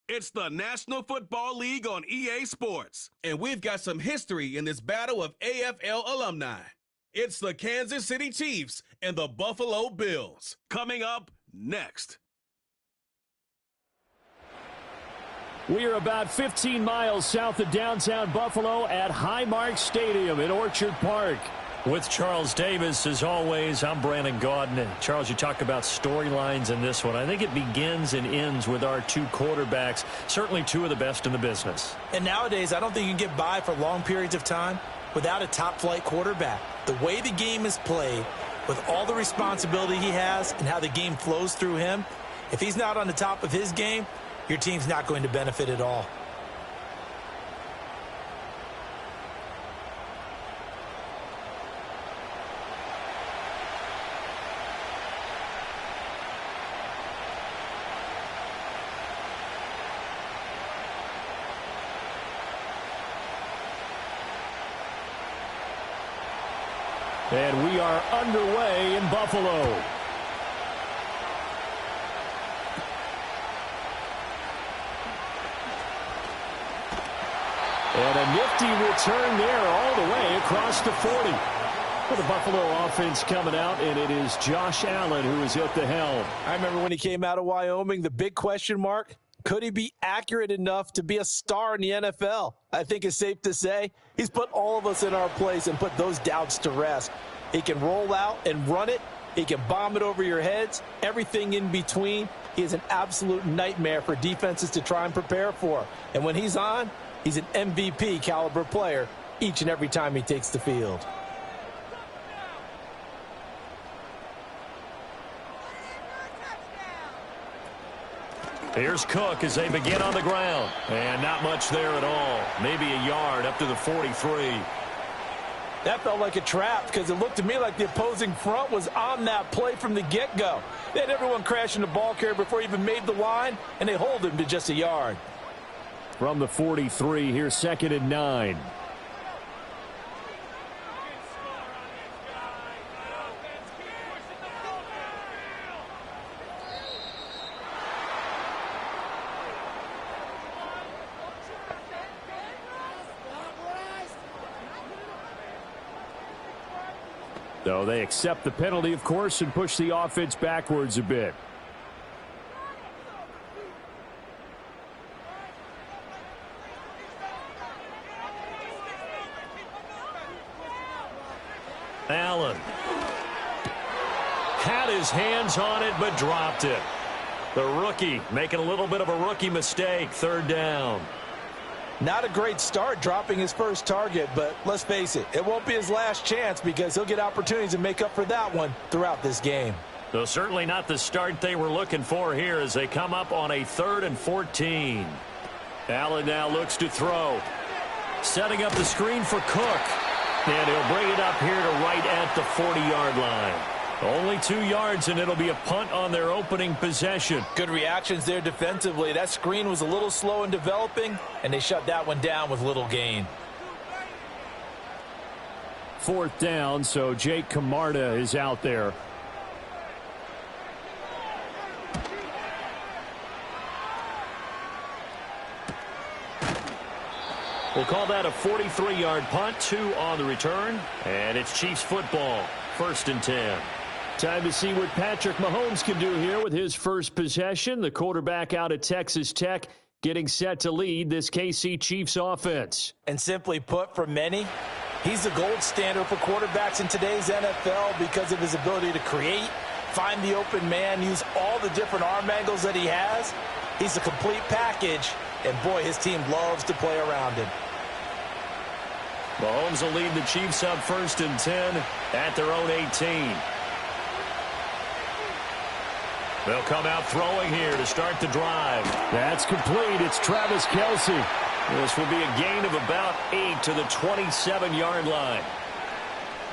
It's the National Football League on EA Sports, and we've got some history in this battle of AFL alumni. It's the Kansas City Chiefs and the Buffalo Bills. Coming up next. We are about 15 miles south of downtown Buffalo at Highmark Stadium in Orchard Park. With Charles Davis, as always, I'm Brandon Gaudin. Charles, you talk about storylines in this one. I think it begins and ends with our two quarterbacks, certainly two of the best in the business. And nowadays, I don't think you can get by for long periods of time without a top-flight quarterback. The way the game is played, with all the responsibility he has and how the game flows through him, if he's not on the top of his game, your team's not going to benefit at all. And we are underway in Buffalo. And a nifty return there all the way across the 40. For the Buffalo offense coming out, and it is Josh Allen who is at the helm. I remember when he came out of Wyoming, the big question mark, could he be accurate enough to be a star in the NFL? I think it's safe to say he's put all of us in our place and put those doubts to rest. He can roll out and run it. He can bomb it over your heads. Everything in between. He is an absolute nightmare for defenses to try and prepare for. And when he's on, he's an MVP caliber player each and every time he takes the field. Here's Cook as they begin on the ground. And not much there at all. Maybe a yard up to the 43. That felt like a trap because it looked to me like the opposing front was on that play from the get-go. They had everyone crashing the ball carrier before he even made the line, and they hold him to just a yard. From the 43, here's 2nd and 9. So they accept the penalty, of course, and push the offense backwards a bit. Allen had his hands on it, but dropped it. The rookie making a little bit of a rookie mistake. 3rd down. Not a great start dropping his first target, but let's face it, it won't be his last chance because he'll get opportunities to make up for that one throughout this game. Though certainly not the start they were looking for here as they come up on a 3rd and 14. Allen now looks to throw. Setting up the screen for Cook. And he'll bring it up here to right at the 40-yard line. Only 2 yards, and it'll be a punt on their opening possession. Good reactions there defensively. That screen was a little slow in developing, and they shut that one down with little gain. 4th down, so Jake Camarda is out there. We'll call that a 43-yard punt, 2 on the return, and it's Chiefs football, 1st and 10. Time to see what Patrick Mahomes can do here with his first possession. The quarterback out of Texas Tech getting set to lead this KC Chiefs offense. And simply put, for many, he's the gold standard for quarterbacks in today's NFL because of his ability to create, find the open man, use all the different arm angles that he has. He's a complete package, and boy, his team loves to play around him. Mahomes will lead the Chiefs up 1st and 10 at their own 18. They'll come out throwing here to start the drive. That's complete. It's Travis Kelce. This will be a gain of about 8 to the 27-yard line.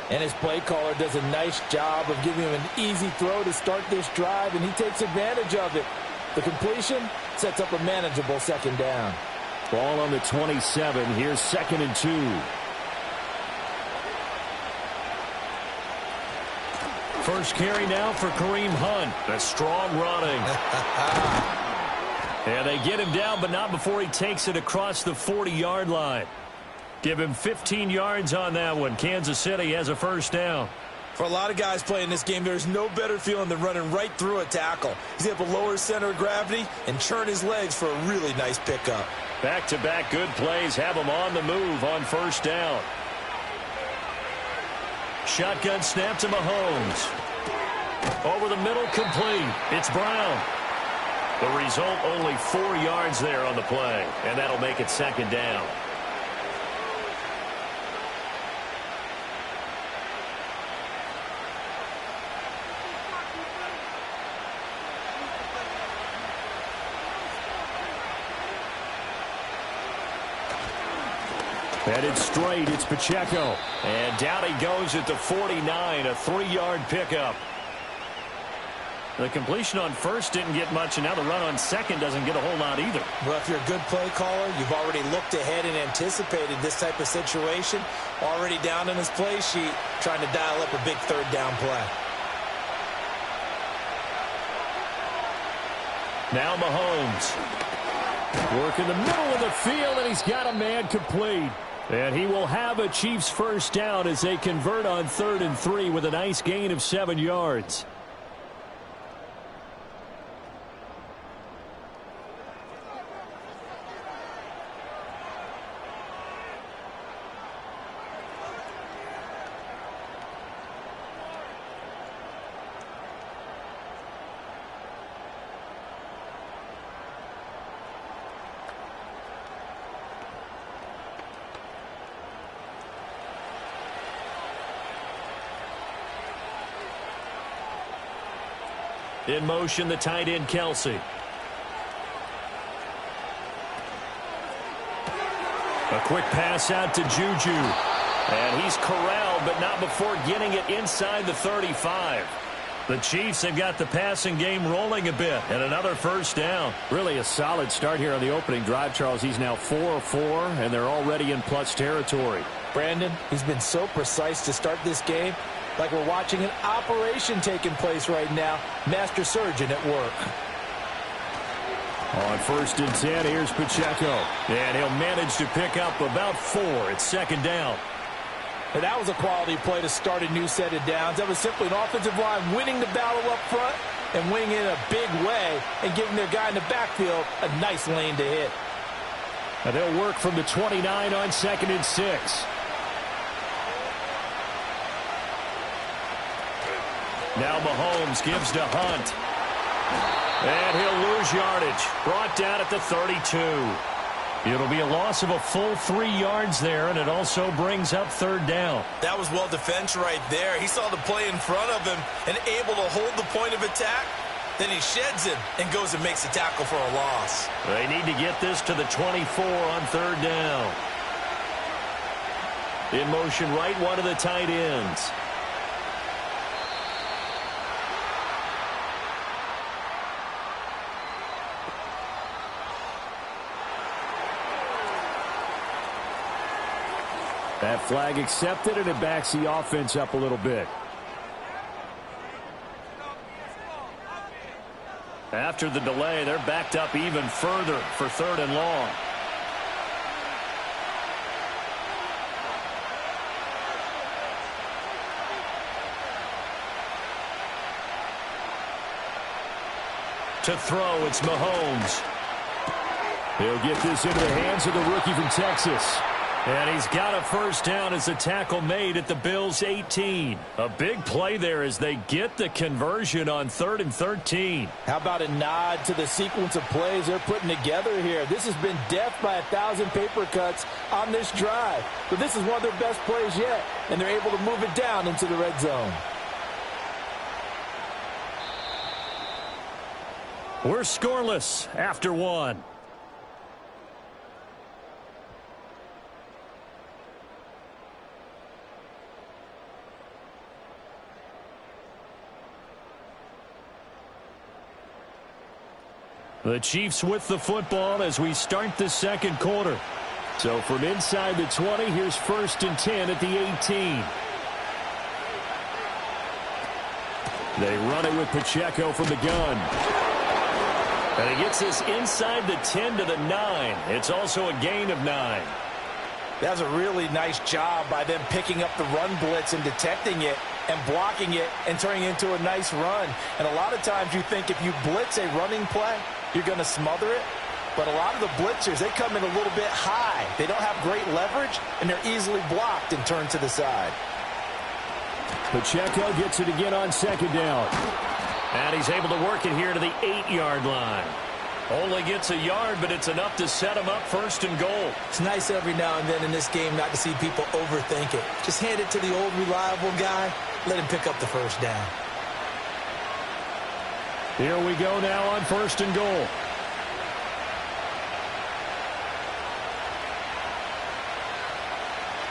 And his play caller does a nice job of giving him an easy throw to start this drive, and he takes advantage of it. The completion sets up a manageable 2nd down. Ball on the 27. Here's 2nd and 2. First carry now for Kareem Hunt. That's strong running. And they get him down, but not before he takes it across the 40-yard line. Give him 15 yards on that one. Kansas City has a first down. For a lot of guys playing this game, there's no better feeling than running right through a tackle. He's able to lower his center of gravity and churn his legs for a really nice pickup. Back-to-back good plays have him on the move on first down. Shotgun snap to Mahomes. Over the middle, complete. It's Brown. The result, only 4 yards there on the play, and that'll make it second down. Headed straight, it's Pacheco. And down he goes at the 49, a 3-yard pickup. The completion on first didn't get much, and now the run on second doesn't get a whole lot either. Well, if you're a good play caller, you've already looked ahead and anticipated this type of situation. Already down in his play sheet, trying to dial up a big third down play. Now Mahomes. Work in the middle of the field, and he's got a man complete. And he will have a Chiefs first down as they convert on 3rd and 3 with a nice gain of 7 yards. In motion, the tight end, Kelsey. A quick pass out to Juju. And he's corralled, but not before getting it inside the 35. The Chiefs have got the passing game rolling a bit, and another first down. Really a solid start here on the opening drive, Charles. He's now 4-4, and they're already in plus territory. Brandon, he's been so precise to start this game. Like we're watching an operation taking place right now. Master surgeon at work. On 1st and 10, here's Pacheco. And he'll manage to pick up about 4. It's second down. And that was a quality play to start a new set of downs. That was simply an offensive line winning the battle up front and winning it in a big way and giving their guy in the backfield a nice lane to hit. And they'll work from the 29 on 2nd and 6. Now Mahomes gives to Hunt. And he'll lose yardage. Brought down at the 32. It'll be a loss of a full 3 yards there, and it also brings up 3rd down. That was well defense right there. He saw the play in front of him and able to hold the point of attack. Then he sheds him and goes and makes a tackle for a loss. They need to get this to the 24 on 3rd down. In motion, right one of the tight ends. That flag accepted, and it backs the offense up a little bit. After the delay, they're backed up even further for 3rd and long. To throw, it's Mahomes. He'll get this into the hands of the rookie from Texas. And he's got a first down as a tackle made at the Bills' 18. A big play there as they get the conversion on 3rd and 13. How about a nod to the sequence of plays they're putting together here? This has been death by 1,000 paper cuts on this drive. But this is one of their best plays yet, and they're able to move it down into the red zone. We're scoreless after 1. The Chiefs with the football as we start the 2nd quarter. So from inside the 20, here's 1st and 10 at the 18. They run it with Pacheco from the gun. And he gets this inside the 10 to the 9. It's also a gain of 9. That's a really nice job by them picking up the run blitz and detecting it and blocking it and turning it into a nice run. And a lot of times you think if you blitz a running play, you're going to smother it. But a lot of the blitzers, they come in a little bit high. They don't have great leverage, and they're easily blocked and turned to the side. Pacheco gets it again on second down. And he's able to work it here to the 8-yard line. Only gets a yard, but it's enough to set him up first and goal. It's nice every now and then in this game not to see people overthink it. Just hand it to the old reliable guy. Let him pick up the first down. Here we go now on first and goal.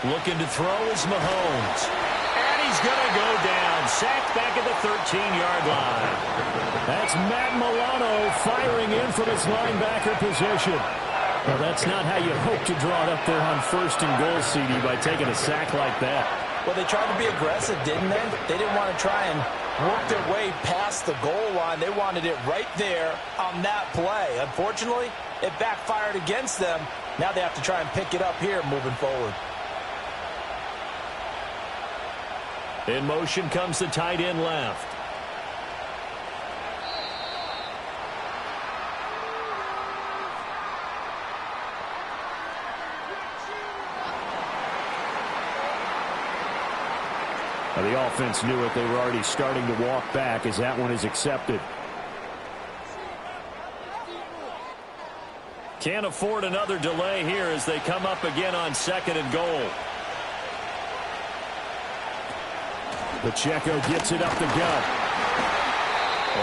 Looking to throw is Mahomes. And he's going to go down. Sacked back at the 13-yard line. That's Matt Milano firing in from his linebacker position. Well, that's not how you hope to draw it up there on first and goal, CD, by taking a sack like that. Well, they tried to be aggressive, didn't they? They didn't want to try and work their way past the goal line. They wanted it right there on that play. Unfortunately, it backfired against them. Now they have to try and pick it up here moving forward. In motion comes the tight end left. Now, the offense knew it. They were already starting to walk back as that one is accepted. Can't afford another delay here as they come up again on second and goal. Pacheco gets it up the gut.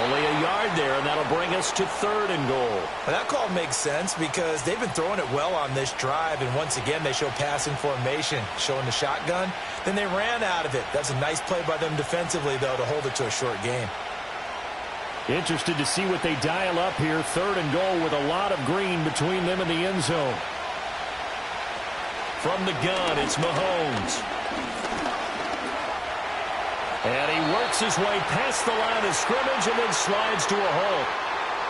Only a yard there, and that'll bring us to third and goal. Well, that call makes sense because they've been throwing it well on this drive, and once again they show passing formation, showing the shotgun. Then they ran out of it. That's a nice play by them defensively, though, to hold it to a short game. Interested to see what they dial up here. Third and goal with a lot of green between them and the end zone. From the gun, it's Mahomes. And he works his way past the line of scrimmage and then slides to a halt.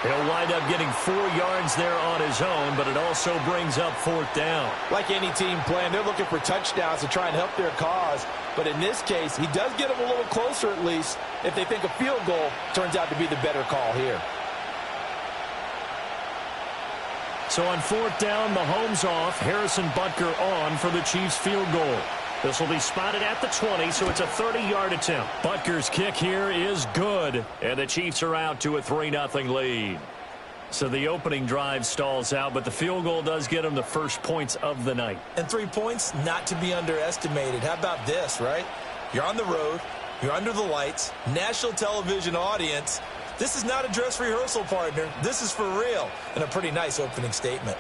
He'll wind up getting 4 yards there on his own, but it also brings up fourth down. Like any team playing, they're looking for touchdowns to try and help their cause. But in this case, he does get them a little closer at least if they think a field goal turns out to be the better call here. So on fourth down, Mahomes off, Harrison Butker on for the Chiefs field goal. This will be spotted at the 20, so it's a 30-yard attempt. Butker's kick here is good, and the Chiefs are out to a 3-0 lead. So the opening drive stalls out, but the field goal does get them the first points of the night. And 3 points, not to be underestimated. How about this, right? You're on the road, you're under the lights, national television audience. This is not a dress rehearsal, partner. This is for real, and a pretty nice opening statement.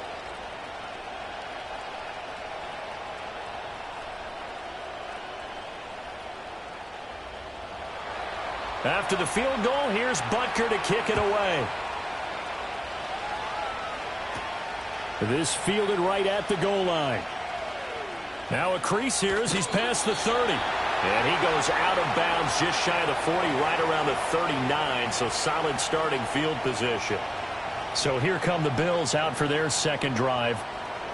After the field goal, here's Butker to kick it away. This fielded right at the goal line. Now a crease here as he's past the 30. And he goes out of bounds just shy of the 40, right around the 39. So solid starting field position. So here come the Bills out for their second drive.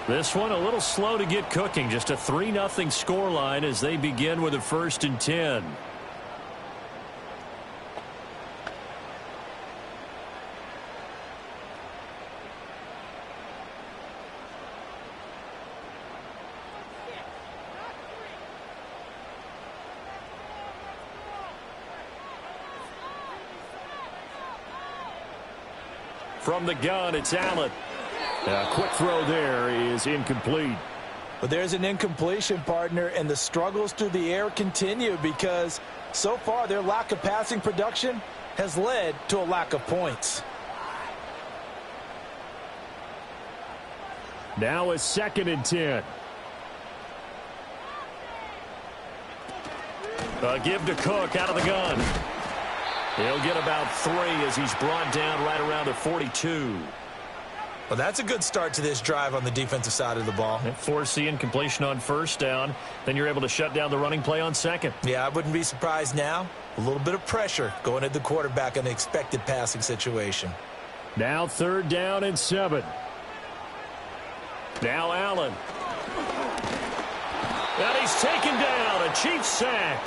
This one a little slow to get cooking. Just a 3-0 scoreline as they begin with a 1st and 10. From the gun, it's Allen. A quick throw there is incomplete. But there's an incompletion, partner, and the struggles through the air continue because so far their lack of passing production has led to a lack of points. Now a 2nd and 10. Give to Cook out of the gun. He'll get about 3 as he's brought down right around the 42. Well, that's a good start to this drive on the defensive side of the ball. Force the incompletion on first down. Then you're able to shut down the running play on second. Yeah, I wouldn't be surprised now. A little bit of pressure going at the quarterback in an expected passing situation. Now 3rd down and 7. Now Allen. And he's taken down. A Chiefs sack.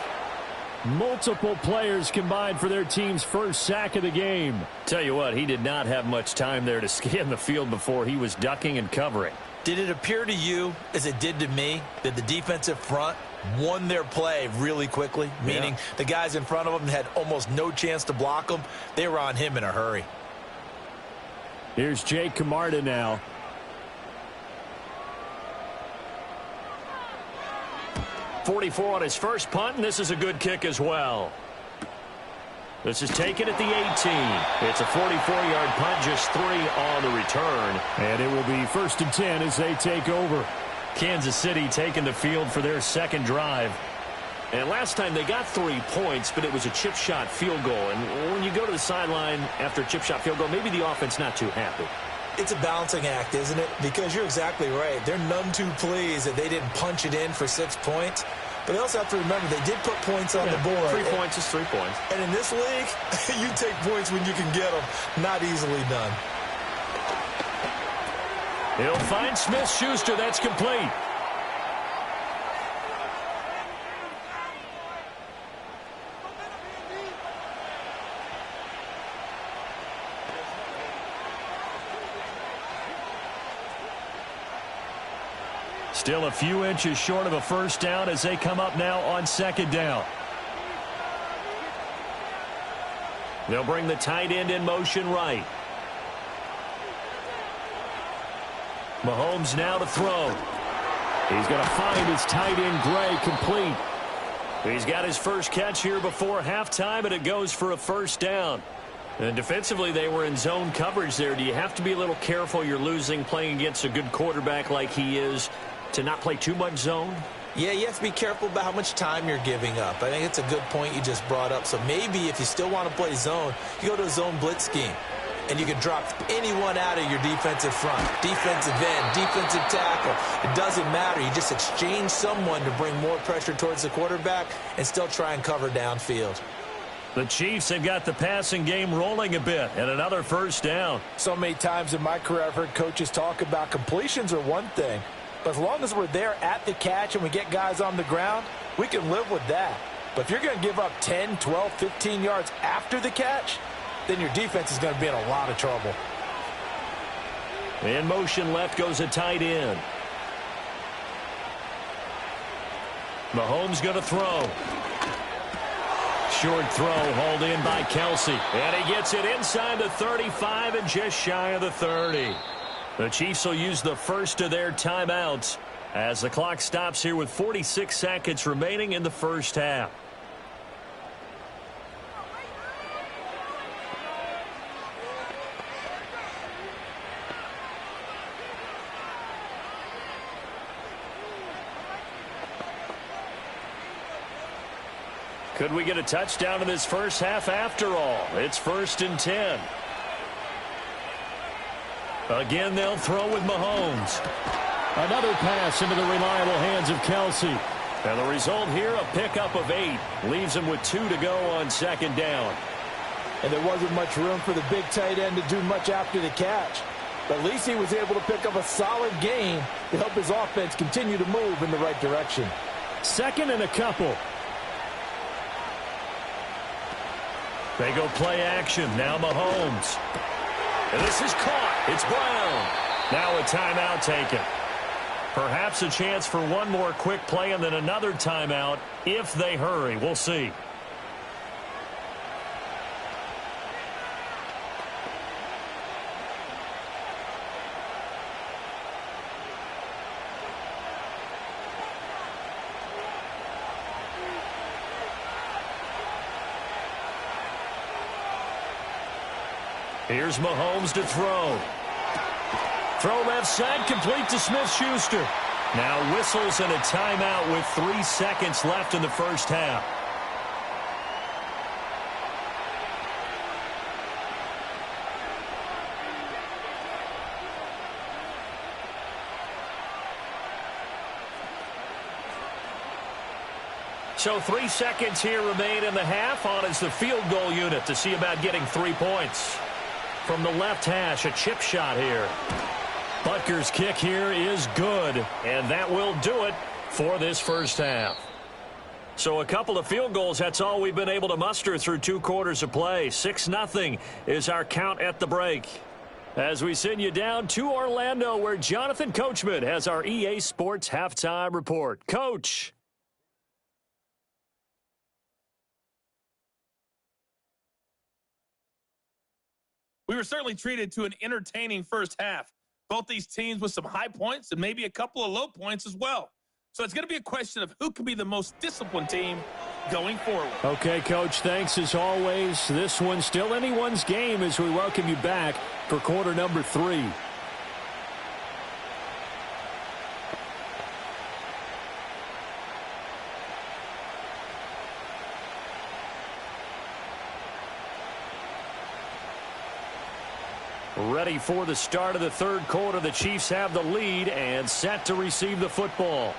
Multiple players combined for their team's first sack of the game. Tell you what, he did not have much time there to scan the field before he was ducking and covering. Did it appear to you, as it did to me, that the defensive front won their play really quickly? Meaning the guys in front of them had almost no chance to block him. They were on him in a hurry. Here's Jake Camarda now. .44 on his first punt, and this is a good kick as well. This is taken at the 18. It's a 44-yard punt, just 3 on the return. And it will be 1st and 10 as they take over. Kansas City taking the field for their second drive. And last time they got 3 points, but it was a chip shot field goal. And when you go to the sideline after a chip shot field goal, maybe the offense not too happy. It's a balancing act, isn't it? Because you're exactly right. They're none too pleased that they didn't punch it in for 6 points. But they also have to remember they did put points on the board. 3 points is 3 points. And in this league, you take points when you can get them. Not easily done. He'll find Smith-Schuster. That's complete. Still a few inches short of a first down as they come up now on 2nd down. They'll bring the tight end in motion right. Mahomes now to throw. He's going to find his tight end Gray complete. He's got his first catch here before halftime, and it goes for a first down. And defensively, they were in zone coverage there. Do you have to be a little careful? You're losing playing against a good quarterback like he is to not play too much zone? Yeah, you have to be careful about how much time you're giving up. I think it's a good point you just brought up. So maybe if you still want to play zone, you go to a zone blitz scheme. And you can drop anyone out of your defensive front, defensive end, defensive tackle. It doesn't matter. You just exchange someone to bring more pressure towards the quarterback and still try and cover downfield. The Chiefs have got the passing game rolling a bit, and another first down. So many times in my career I've heard coaches talk about completions are one thing, but as long as we're there at the catch and we get guys on the ground, we can live with that. But if you're going to give up 10, 12, 15 yards after the catch, then your defense is going to be in a lot of trouble. In motion left goes a tight end. Mahomes going to throw. Short throw hauled in by Kelsey. And he gets it inside the 35 and just shy of the 30. The Chiefs will use the first of their timeouts as the clock stops here with 46 seconds remaining in the first half. Could we get a touchdown in this first half after all? It's 1st and 10. Again, they'll throw with Mahomes. Another pass into the reliable hands of Kelsey. And the result here, a pickup of 8. Leaves him with 2 to go on 2nd down. And there wasn't much room for the big tight end to do much after the catch. But at least he was able to pick up a solid gain to help his offense continue to move in the right direction. 2nd and a couple. They go play action. Now Mahomes. And this is caught. It's Brown. Now a timeout taken. Perhaps a chance for one more quick play and then another timeout if they hurry. We'll see. Here's Mahomes to throw. Throw left side, complete to Smith-Schuster. Now whistles and a timeout with 3 seconds left in the first half. So 3 seconds here remain in the half. On is the field goal unit to see about getting 3 points. from the left hash. A chip shot here. Butker's kick here is good, and that will do it for this first half. So a couple of field goals, that's all we've been able to muster through 2 quarters of play. 6-0 is our count at the break. As we send you down to Orlando, where Jonathan Coachman has our EA Sports halftime report. Coach. We were certainly treated to an entertaining first half. Both these teams with some high points and maybe a couple of low points as well. So it's going to be a question of who can be the most disciplined team going forward. Okay, Coach, thanks as always. This one's still anyone's game as we welcome you back for quarter number 3. Ready for the start of the third quarter. The Chiefs have the lead and set to receive the football.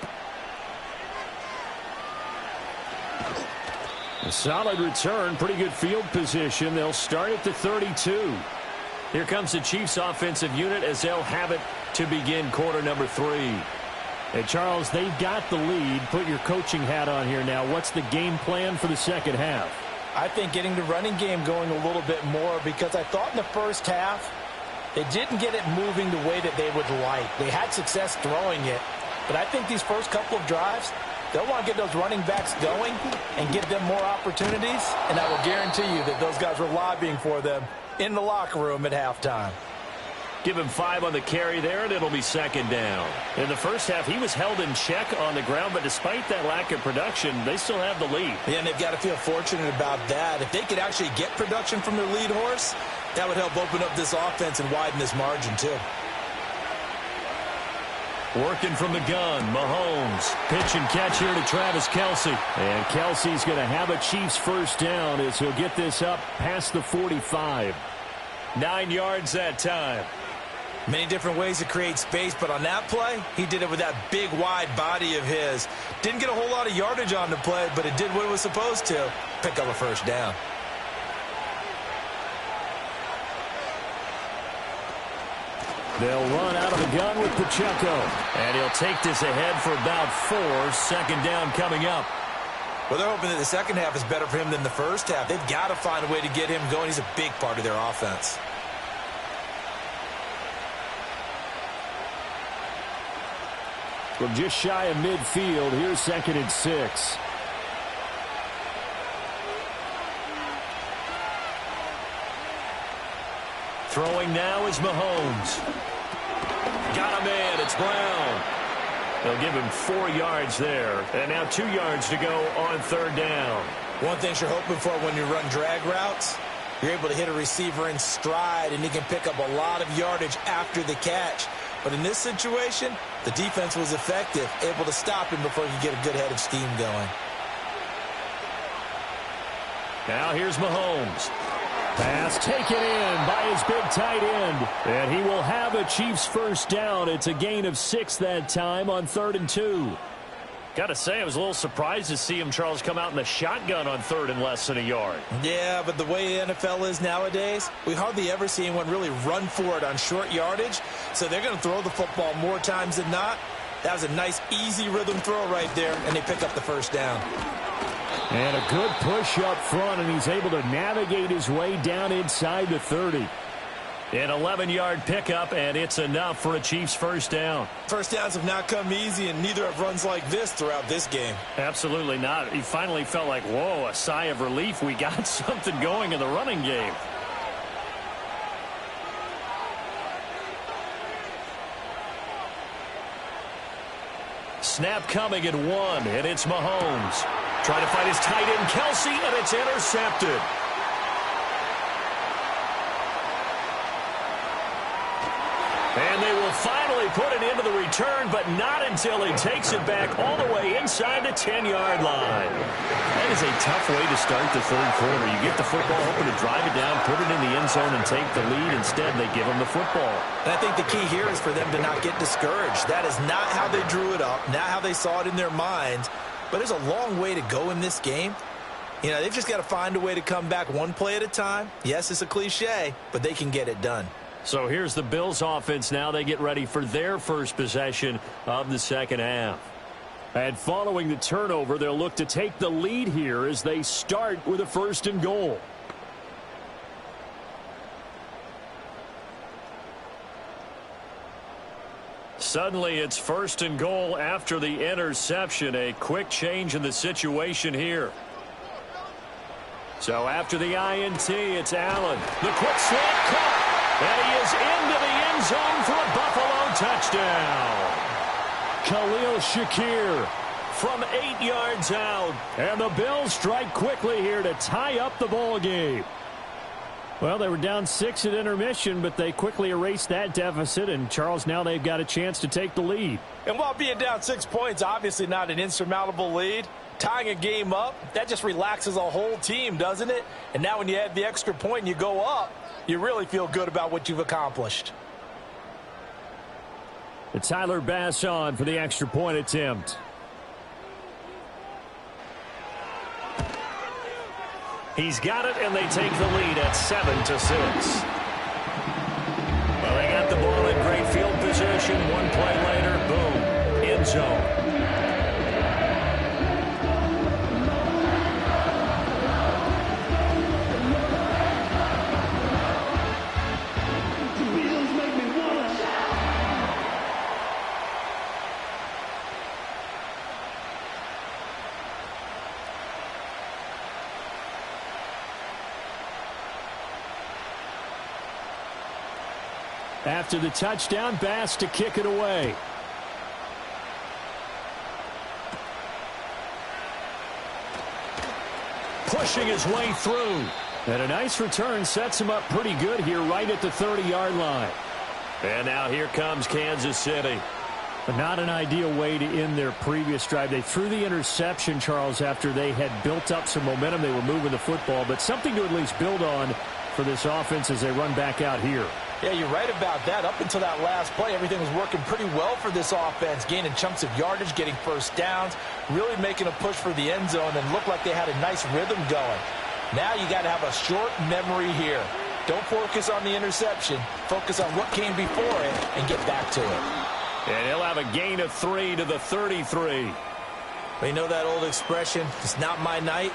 A solid return, pretty good field position. They'll start at the 32. Here comes the Chiefs offensive unit as they'll have it to begin quarter number 3. Hey, Charles, they've got the lead. Put your coaching hat on here now. What's the game plan for the second half? I think getting the running game going a little bit more, because I thought in the first half they didn't get it moving the way that they would like. They had success throwing it, but I think these first couple of drives, they'll want to get those running backs going and give them more opportunities, and I will guarantee you that those guys were lobbying for them in the locker room at halftime. Give him 5 on the carry there, and it'll be second down. In the first half, he was held in check on the ground, but despite that lack of production, they still have the lead. Yeah, and they've got to feel fortunate about that. If they could actually get production from their lead horse, that would help open up this offense and widen this margin, too. Working from the gun, Mahomes. Pitch and catch here to Travis Kelce. And Kelce's going to have a Chiefs first down as he'll get this up past the 45. 9 yards that time. Many different ways to create space, but on that play, he did it with that big, wide body of his. Didn't get a whole lot of yardage on the play, but it did what it was supposed to. Pick up a first down. They'll run out of the gun with Pacheco. And he'll take this ahead for about 4. Second down coming up. Well, they're hoping that the second half is better for him than the first half. They've got to find a way to get him going. He's a big part of their offense. From just shy of midfield, here's 2nd and 6. Throwing now is Mahomes. Got him in. It's Brown. They'll give him 4 yards there. And now 2 yards to go on third down. One thing you're hoping for when you run drag routes, you're able to hit a receiver in stride, and he can pick up a lot of yardage after the catch. But in this situation, the defense was effective, able to stop him before he could get a good head of steam going. Now here's Mahomes. Pass taken in by his big tight end. And he will have a Chiefs first down. It's a gain of 6 that time on 3rd and 2. Got to say, I was a little surprised to see him, Charles, come out in the shotgun on 3rd and less than a yard. Yeah, but the way the NFL is nowadays, we hardly ever see anyone really run for it on short yardage. So they're going to throw the football more times than not. That was a nice, easy rhythm throw right there, and they pick up the first down. And a good push up front, and he's able to navigate his way down inside the 30. An 11-yard pickup, and it's enough for a Chiefs first down. First downs have not come easy, and neither have runs like this throughout this game. Absolutely not. He finally felt like, whoa, a sigh of relief. We got something going in the running game. Snap coming at 1, and it's Mahomes. Trying to find his tight end, Kelce, and it's intercepted. And they will finally put it into the return, but not until he takes it back all the way inside the 10-yard line. That is a tough way to start the third quarter. You get the football, hoping to drive it down, put it in the end zone, and take the lead. Instead, they give him the football. And I think the key here is for them to not get discouraged. That is not how they drew it up, not how they saw it in their minds. But there's a long way to go in this game. You know, they've just got to find a way to come back one play at a time. Yes, it's a cliche, but they can get it done. So here's the Bills offense now. They get ready for their first possession of the second half. And following the turnover, they'll look to take the lead here as they start with a 1st and goal. Suddenly, it's 1st and goal after the interception. A quick change in the situation here. So after the INT, it's Allen. The quick slant caught. And he is into the end zone for a Buffalo touchdown. Khalil Shakir from 8 yards out. And the Bills strike quickly here to tie up the ball game. Well, they were down 6 at intermission, but they quickly erased that deficit. And, Charles, now they've got a chance to take the lead. And while being down 6 points, obviously not an insurmountable lead, tying a game up, that just relaxes a whole team, doesn't it? And now when you add the extra point and you go up, you really feel good about what you've accomplished. Tyler Bass on for the extra point attempt. He's got it, and they take the lead at 7-6. Well, they got the ball in great field position. One play later, boom, end zone. After the touchdown, Bass to kick it away. Pushing his way through. And a nice return sets him up pretty good here right at the 30-yard line. And now here comes Kansas City. But not an ideal way to end their previous drive. They threw the interception, Charles, after they had built up some momentum. They were moving the football, but something to at least build on for this offense as they run back out here. Yeah, you're right about that. Up until that last play, everything was working pretty well for this offense, gaining chunks of yardage, getting first downs, really making a push for the end zone, and looked like they had a nice rhythm going. Now you got to have a short memory here. Don't focus on the interception. Focus on what came before it and get back to it. And he'll have a gain of 3 to the 33. Well, you know that old expression, it's not my night?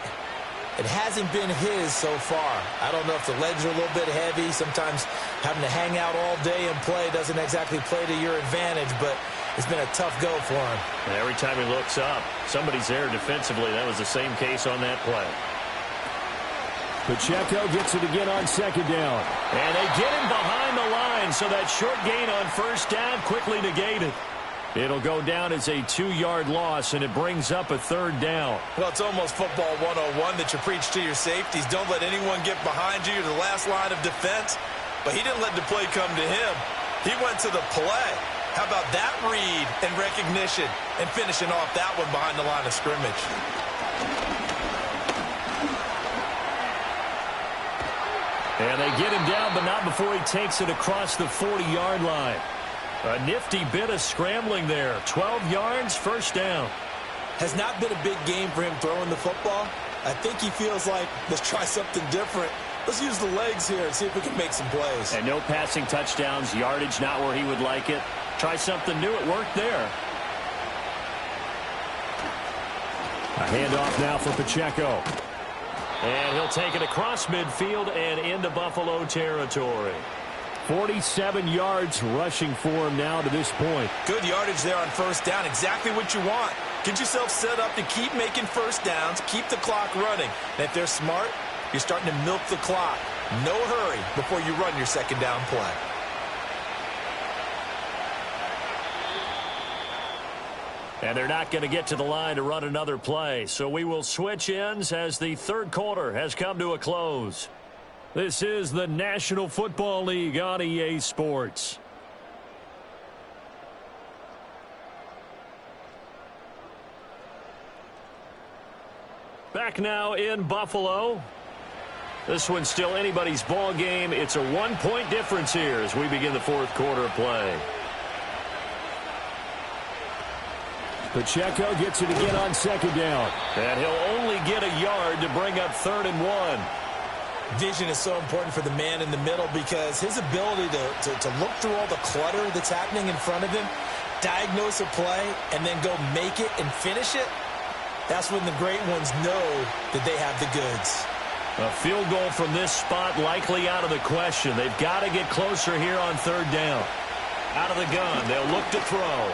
It hasn't been his so far. I don't know if the legs are a little bit heavy. Sometimes having to hang out all day and play doesn't exactly play to your advantage, but it's been a tough go for him. And every time he looks up, somebody's there defensively. That was the same case on that play. Pacheco gets it again on 2nd down. And they get him behind the line, so that short gain on 1st down quickly negated. It'll go down as a 2-yard loss, and it brings up a 3rd down. Well, it's almost football 101 that you preach to your safeties. Don't let anyone get behind you. You're the last line of defense. But he didn't let the play come to him. He went to the play. How about that read and recognition and finishing off that one behind the line of scrimmage? And they get him down, but not before he takes it across the 40-yard line. A nifty bit of scrambling there. 12 yards, 1st down. Has not been a big game for him throwing the football. I think he feels like, let's try something different. Let's use the legs here and see if we can make some plays. And no passing touchdowns, yardage not where he would like it. Try something new. It worked there. A handoff now for Pacheco. And he'll take it across midfield and into Buffalo territory. 47 yards rushing for him now to this point. Good yardage there on 1st down. Exactly what you want. Get yourself set up to keep making 1st downs, keep the clock running. And if they're smart, you're starting to milk the clock. No hurry before you run your 2nd down play. And they're not going to get to the line to run another play. So we will switch ends as the 3rd quarter has come to a close. This is the National Football League on EA Sports. Back now in Buffalo. This one's still anybody's ball game. It's a 1-point difference here as we begin the 4th quarter of play. Pacheco gets it again on second down. And he'll only get a yard to bring up 3rd and 1. Vision is so important for the man in the middle because his ability to look through all the clutter that's happening in front of him, diagnose a play, and then go make it and finish it, that's when the great ones know that they have the goods. A field goal from this spot likely out of the question. They've got to get closer here on 3rd down. Out of the gun, they'll look to throw.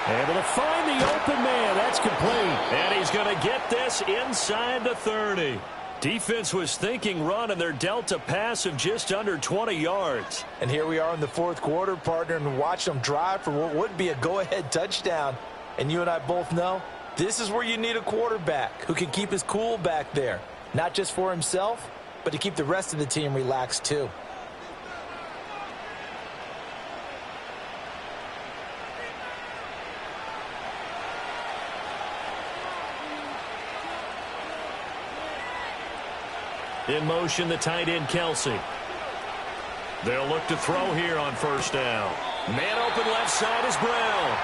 Able to find the open man. That's complete. And he's going to get this inside the 30. Defense was thinking run, and they're dealt a pass of just under 20 yards. And here we are in the 4th quarter, partner, and watch them drive for what would be a go-ahead touchdown. And you and I both know this is where you need a quarterback who can keep his cool back there. Not just for himself, but to keep the rest of the team relaxed too. In motion, the tight end, Kelsey. They'll look to throw here on 1st down. Man open left side is Brown.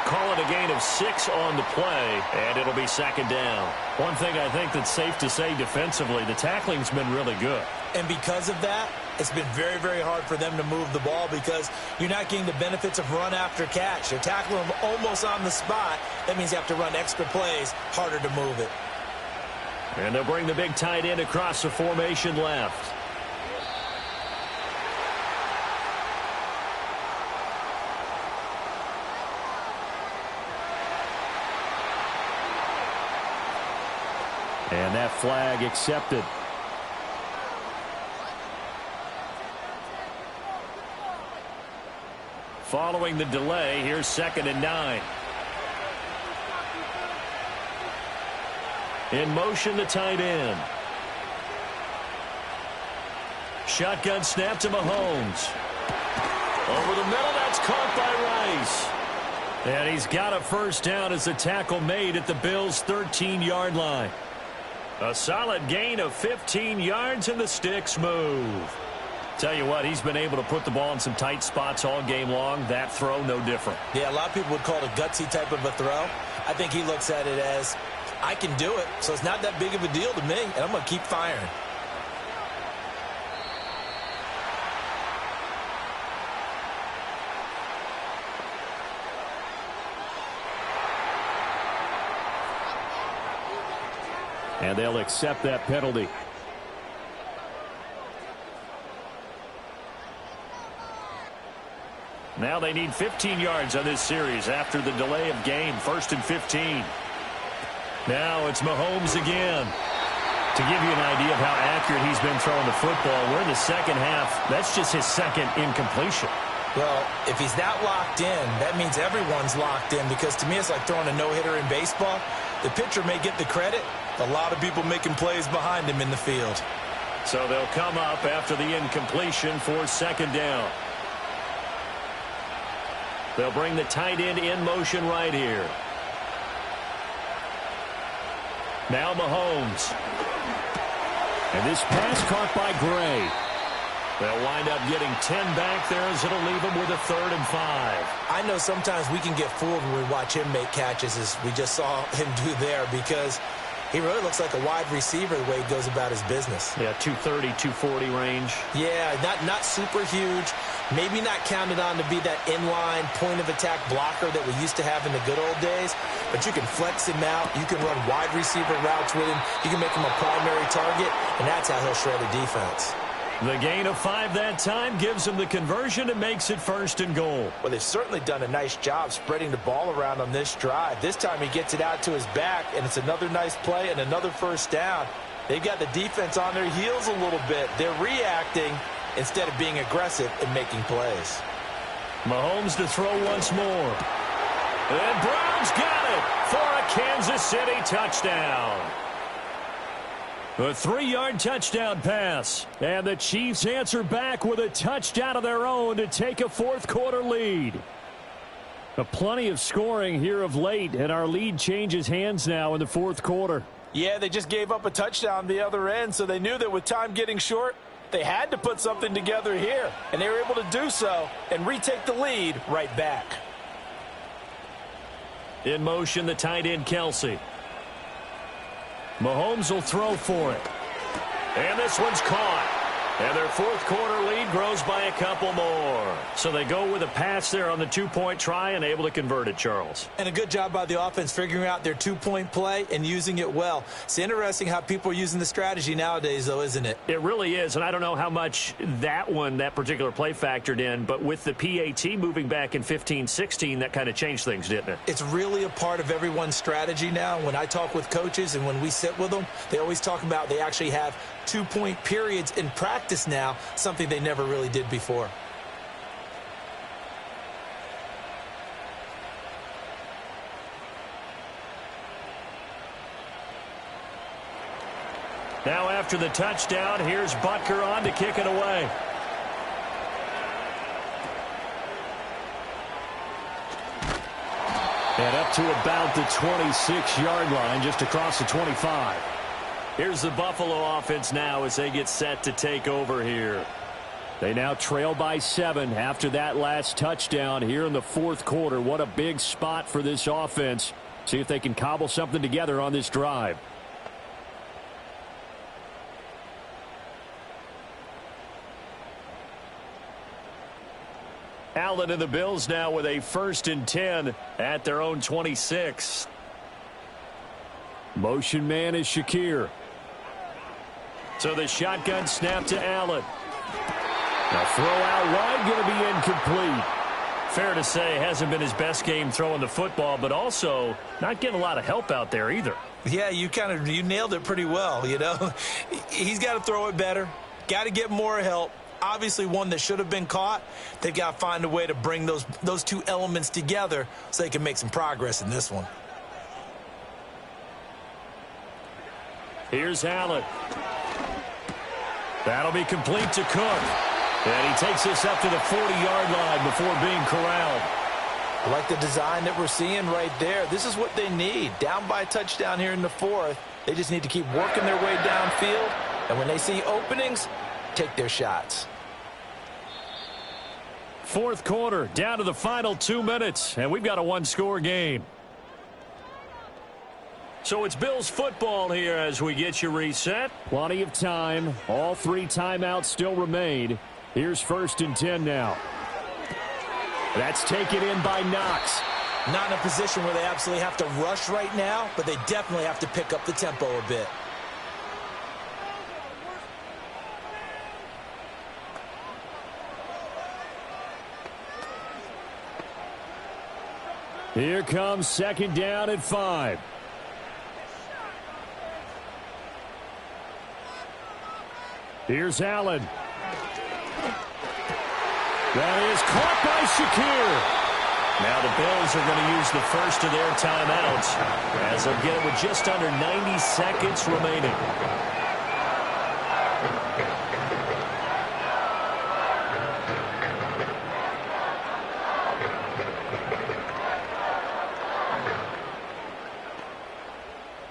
Call it a gain of 6 on the play, and it'll be 2nd down. One thing I think that's safe to say defensively, the tackling's been really good. And because of that, it's been very, very hard for them to move the ball because you're not getting the benefits of run after catch. You're tackling them almost on the spot. That means you have to run extra plays, harder to move it. And they'll bring the big tight end across the formation left. And that flag accepted. Following the delay, here's 2nd and 9. In motion, the tight end. Shotgun snap to Mahomes. Over the middle, that's caught by Rice. And he's got a 1st down as the tackle made at the Bills' 13-yard line. A solid gain of 15 yards, and the sticks move. Tell you what, he's been able to put the ball in some tight spots all game long. That throw, no different. Yeah, a lot of people would call it a gutsy type of a throw. I think he looks at it as, I can do it, so it's not that big of a deal to me, and I'm going to keep firing. And they'll accept that penalty. Now they need 15 yards on this series after the delay of game. 1st and 15. Now it's Mahomes again. To give you an idea of how accurate he's been throwing the football, we're in the 2nd half. That's just his 2nd incompletion. Well, if he's not locked in, that means everyone's locked in because to me it's like throwing a no-hitter in baseball. The pitcher may get the credit. A lot of people making plays behind him in the field. So they'll come up after the incompletion for 2nd down. They'll bring the tight end in motion right here. Now Mahomes. And this pass caught by Gray. They'll wind up getting 10 back there as it'll leave them with a 3rd and 5. I know sometimes we can get fooled when we watch him make catches as we just saw him do there because he really looks like a wide receiver the way he goes about his business. Yeah, 230, 240 range. Yeah, not super huge. Maybe not counted on to be that inline point-of-attack blocker that we used to have in the good old days. But you can flex him out. You can run wide receiver routes with him. You can make him a primary target, and that's how he'll shred a defense. The gain of 5 that time gives him the conversion and makes it 1st and goal. Well, they've certainly done a nice job spreading the ball around on this drive. This time he gets it out to his back, and it's another nice play and another 1st down. They've got the defense on their heels a little bit. They're reacting instead of being aggressive and making plays. Mahomes to throw once more. And Brown's got it for a Kansas City touchdown. A 3-yard touchdown pass. And the Chiefs answer back with a touchdown of their own to take a 4th quarter lead. Plenty of scoring here of late, and our lead changes hands now in the 4th quarter. Yeah, they just gave up a touchdown the other end, so they knew that with time getting short, they had to put something together here. And they were able to do so and retake the lead right back. In motion, the tight end, Kelsey. Mahomes will throw for it. And this one's caught. And their fourth quarter lead grows by a couple more. So they go with a pass there on the two-point try and able to convert it, Charles. And a good job by the offense figuring out their two-point play and using it well. It's interesting how people are using the strategy nowadays, though, isn't it? It really is, and I don't know how much that particular play factored in, but with the PAT moving back in 15-16, that kind of changed things, didn't it? It's really a part of everyone's strategy now. When I talk with coaches and when we sit with them, they always talk about they actually have two-point periods in practice now, something they never really did before. Now after the touchdown, here's Butker on to kick it away. And up to about the 26-yard line, just across the 25. Here's the Buffalo offense now as they get set to take over here. They now trail by 7 after that last touchdown here in the fourth quarter. What a big spot for this offense. See if they can cobble something together on this drive. Allen and the Bills now with a 1st and 10 at their own 26. Motion man is Shakir. So the shotgun snap to Allen. Now throw out wide, going to be incomplete. Fair to say, hasn't been his best game throwing the football, but also not getting a lot of help out there either. Yeah, you nailed it pretty well, you know. He's got to throw it better. Got to get more help. Obviously one that should have been caught. They've got to find a way to bring those two elements together so they can make some progress in this one. Here's Allen. That'll be complete to Cook. And he takes this up to the 40-yard line before being corralled. I like the design that we're seeing right there. This is what they need. Down by a touchdown here in the fourth. They just need to keep working their way downfield. And when they see openings, take their shots. Fourth quarter, down to the final 2 minutes. And we've got a one-score game. So it's Bills football here as we get you reset. Plenty of time. All 3 timeouts still remain. Here's 1st and 10 now. That's taken in by Knox. Not in a position where they absolutely have to rush right now, but they definitely have to pick up the tempo a bit. Here comes 2nd down at 5. Here's Allen. That is caught by Shakir. Now the Bills are going to use the first of their timeouts as they'll get it with just under 90 seconds remaining.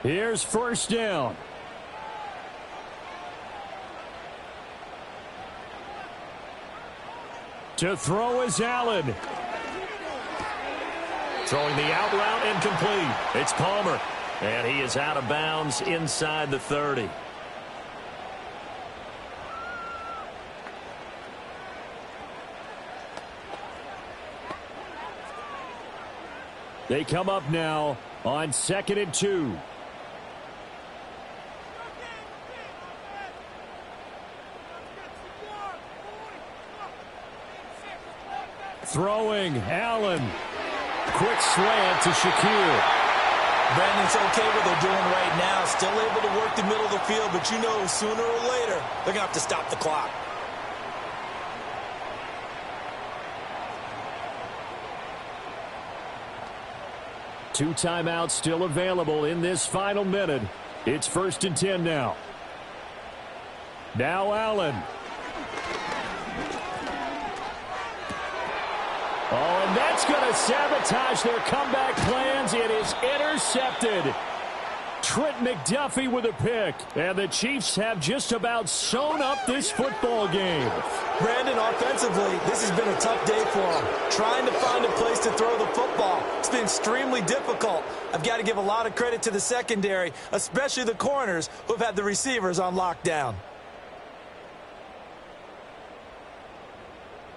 Here's 1st down. To throw is Allen. Throwing the out route incomplete. It's Palmer. And he is out of bounds inside the 30. They come up now on 2nd and 2. Throwing, Allen. Quick slant to Shakir. Brandon, it's okay what they're doing right now. Still able to work the middle of the field, but you know sooner or later they're going to have to stop the clock. Two timeouts still available in this final minute. It's 1st and 10 now. Now Allen. Oh, and that's going to sabotage their comeback plans. It is intercepted. Trent McDuffie with a pick. And the Chiefs have just about sewn up this football game. Brandon, offensively, this has been a tough day for them. Trying to find a place to throw the football. It's been extremely difficult. I've got to give a lot of credit to the secondary, especially the corners who have had the receivers on lockdown.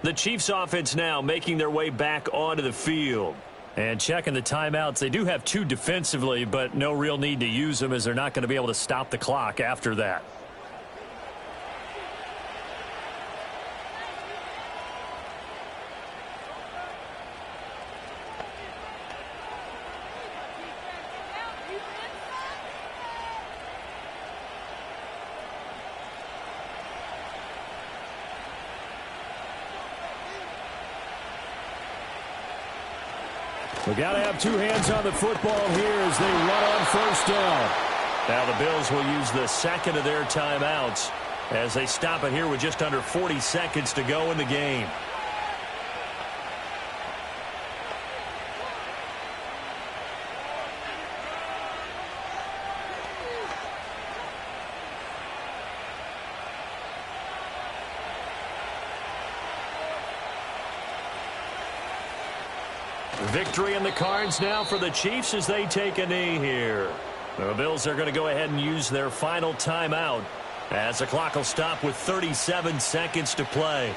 The Chiefs offense now making their way back onto the field. And checking the timeouts, they do have 2 defensively, but no real need to use them as they're not going to be able to stop the clock after that. We got to have 2 hands on the football here as they run on first down. Now the Bills will use the second of their timeouts as they stop it here with just under 40 seconds to go in the game. Victory in the cards now for the Chiefs as they take a knee here. The Bills are going to go ahead and use their final timeout as the clock will stop with 37 seconds to play.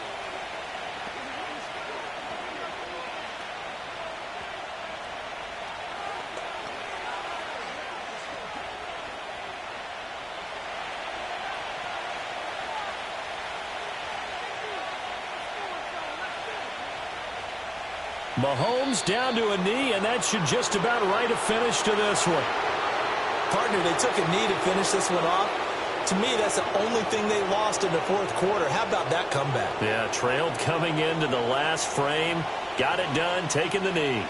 Mahomes down to a knee, and that should just about write a finish to this one. Partner, they took a knee to finish this one off. To me, that's the only thing they lost in the fourth quarter. How about that comeback? Yeah, trailed coming into the last frame. Got it done, taking the knee.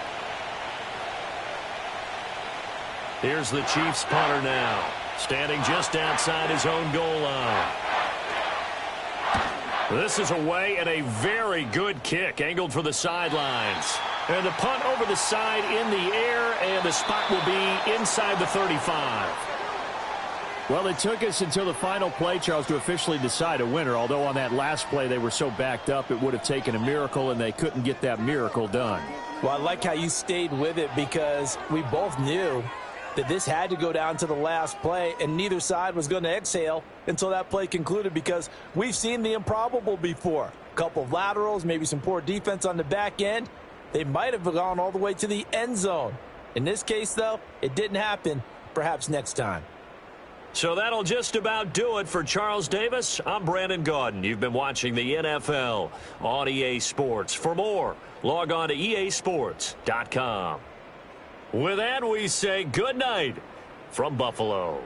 Here's the Chiefs punter now, standing just outside his own goal line. This is away and a very good kick, angled for the sidelines. And the punt over the side in the air, and the spot will be inside the 35. Well, it took us until the final play, Charles, to officially decide a winner, although on that last play they were so backed up it would have taken a miracle, and they couldn't get that miracle done. Well, I like how you stayed with it because we both knew that this had to go down to the last play, and neither side was going to exhale until that play concluded because we've seen the improbable before. A couple of laterals, maybe some poor defense on the back end. They might have gone all the way to the end zone. In this case, though, it didn't happen. Perhaps next time. So that'll just about do it for Charles Davis. I'm Brandon Gaudin. You've been watching the NFL on EA Sports. For more, log on to easports.com. With that, we say good night from Buffalo.